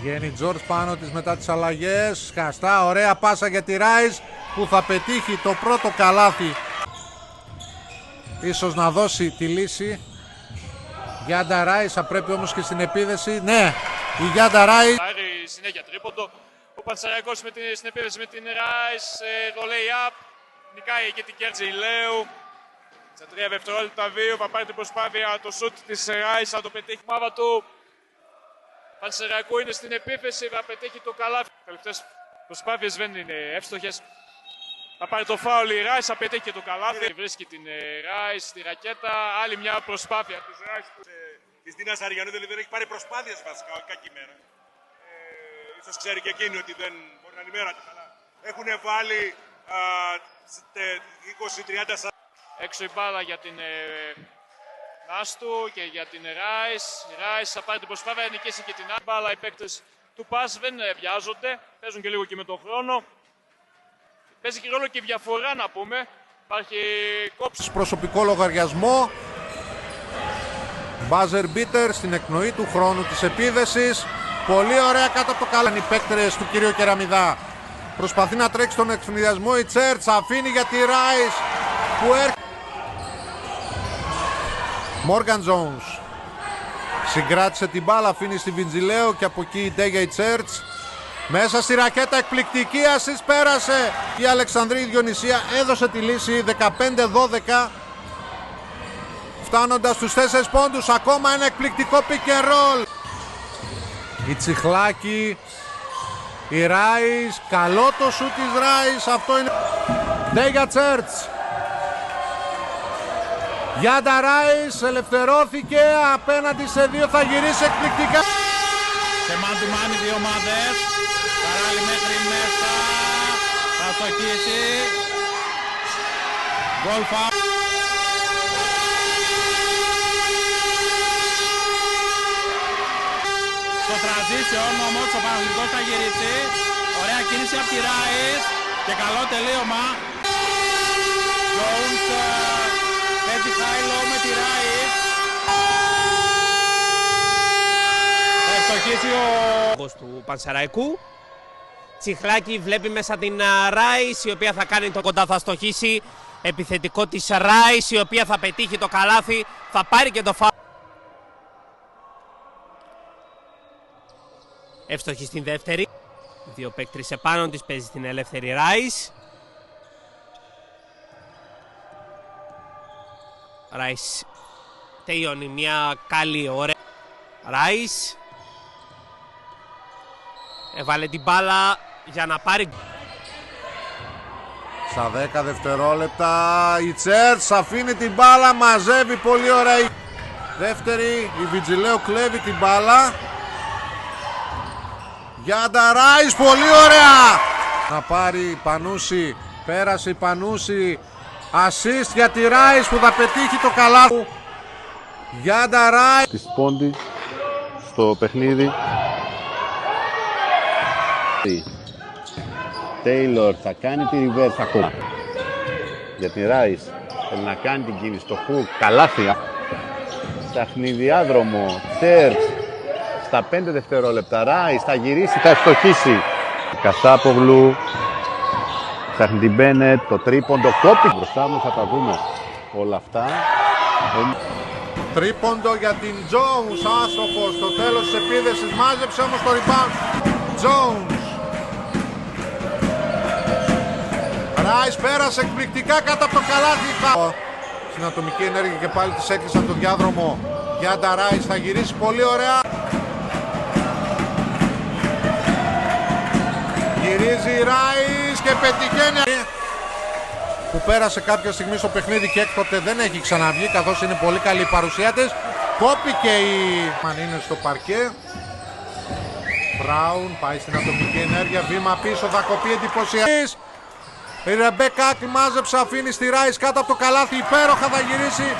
Βγαίνει Τζορτζ πάνω της μετά τις αλλαγές. Σκαστά, ωραία πάσα για τη Ράις που θα πετύχει το πρώτο καλάθι. Ίσως να δώσει τη λύση. Γιάντα Ράις, θα πρέπει όμως και στην επίδεση. Ναι, η Γιάντα Ράις. Συνέχεια τρίποντο. Ο Πανσεραϊκός στην επίδεση με την Ράις. Το lay-up. Νικάει εκεί την κέρδη Ηλαίου. Στα 3 δευτερόλεπτα 2 θα πάρει την προσπάθεια. Το σουτ της Ράις θα το πετύχει μάβα του. Πανσεραϊκού είναι στην επίθεση. Θα πετύχει το καλάθι. Οι τελευταίες προσπάθειες δεν είναι εύστοχες. Θα πάρει το φάουλ η Ράις, θα πετύχει και το καλάθι. Βρίσκει την Ράις στη ρακέτα. Άλλη μια προσπάθεια της Ράις. Της Δίνας Αριαννούδη δεν έχει πάρει προσπάθειες βασικά, κακή μέρα. Ίσως ξέρει και εκείνη ότι δεν μπορεί να ενημέρωνε καλά. Έχουν βάλει 20-30. Έξω η μπάλα για την Νάστου και για την Ράις. Η Ράις θα πάρει την προσπάθεια, θα νικήσει και την άλλη μπάλα. Οι παίκτες του ΠΑΣ δεν βιάζονται, παίζουν και λίγο και με τον χρόνο. Παίζει και ρόλο και διαφορά να πούμε. Υπάρχει κόψη. Προσωπικό λογαριασμό. Buzzer beater στην εκπνοή του χρόνου της επίδεσης. Πολύ ωραία κάτω από το καλάθι. Οι παίκτες του κυρίου Κεραμιδά. Προσπαθεί να τρέξει τον εξφυνδιασμό. Η Τσέρτς αφήνει για τη Ράις που έρχεται. Μόργαν Τζόουνς συγκράτησε την μπάλα, αφήνει στη Βιτζιλέο και από εκεί η Ντέγια η Τσέρτς. Μέσα στη ρακέτα, εκπληκτική assist, πέρασε. Η Αλεξανδρή Διονυσία έδωσε τη λύση 15-12. Φτάνοντας στους 4 πόντους, ακόμα ένα εκπληκτικό pick and roll. Η Τσιχλάκη, η Ράις, καλό το σου της Ράις, αυτό είναι. Ντέγια Τσέρτς. Γιάντα Ράις ελευθερώθηκε απέναντι σε 2, θα γυρίσει εκπληκτικά. Σε man to man οι δύο ομάδες. Καράλι μέχρι μέσα. Θα στοχίσει. Γκολ φάουλ. Στο transition όμως ο Παναθηναϊκός θα γυρίσει. Ωραία κίνηση από τη Ράις. Και καλό τελείωμα. Jones παίζει χάιλο με τη Ράις. Του Πανσεραϊκού. Τσιχλάκη βλέπει μέσα την Ράις, η οποία θα κάνει το κοντά, θα στοχίσει. Επιθετικό της Ράις, η οποία θα πετύχει το καλάθι, θα πάρει και το φάουλ. Εύστοχη στην δεύτερη. Δύο παίκτρες επάνω της, παίζει στην ελεύθερη Ράις. Ράις τελειώνει μια καλή ώρα. Ράις έβαλε την μπάλα για να πάρει. Στα 10 δευτερόλεπτα η Τσέρτς αφήνει την μπάλα, μαζεύει πολύ ωραία. Δεύτερη, η Βιτζιλέο κλέβει την μπάλα. Γιάντα Ράις, πολύ ωραία. Να πάρει Πανούση, πέρασε η Πανούση. Assist για τη Ράις που θα πετύχει το καλάθι. Γιάντα Ράις. Της Πόντι στο παιχνίδι. Τέιλορ θα κάνει τη reverse ακόμα. Για την Ράις θέλει να κάνει την κίνηση στο χουκ. Καλάθι. Σαχνιδιάδρομο. Τσέρτς. Στα 5 δευτερόλεπτα. Ράις θα γυρίσει, θα ευστοχίσει. Κασάπογλου. Ψάχνει την Μπένετ, το τρίποντο, κόπη. Μπροστά μου θα τα δούμε όλα αυτά. Τρίποντο για την Jones, άστοχος στο τέλος της επίδεσης, μάζεψε όμως το rebound. Jones. Ράις πέρασε εκπληκτικά κάτω από το καλάθι. Στην ατομική ενέργεια και πάλι της έκλεισαν το διάδρομο. Γιάντα Ράις θα γυρίσει πολύ ωραία. Γυρίζει η Ράις και πετυχαίνει. Που πέρασε κάποια στιγμή στο παιχνίδι και έκτοτε δεν έχει ξαναβγεί, καθώς είναι πολύ καλή η παρουσία της. Κόπηκε η... Αν είναι στο παρκέ. Μπράουν πάει στην ατομική ενέργεια, βήμα πίσω, θα κοπεί εντυπωσιακή. Η Ρεμπέκα μάζεψε, αφήνει στη Ράις κάτω από το καλάθι, υπέροχα θα γυρίσει.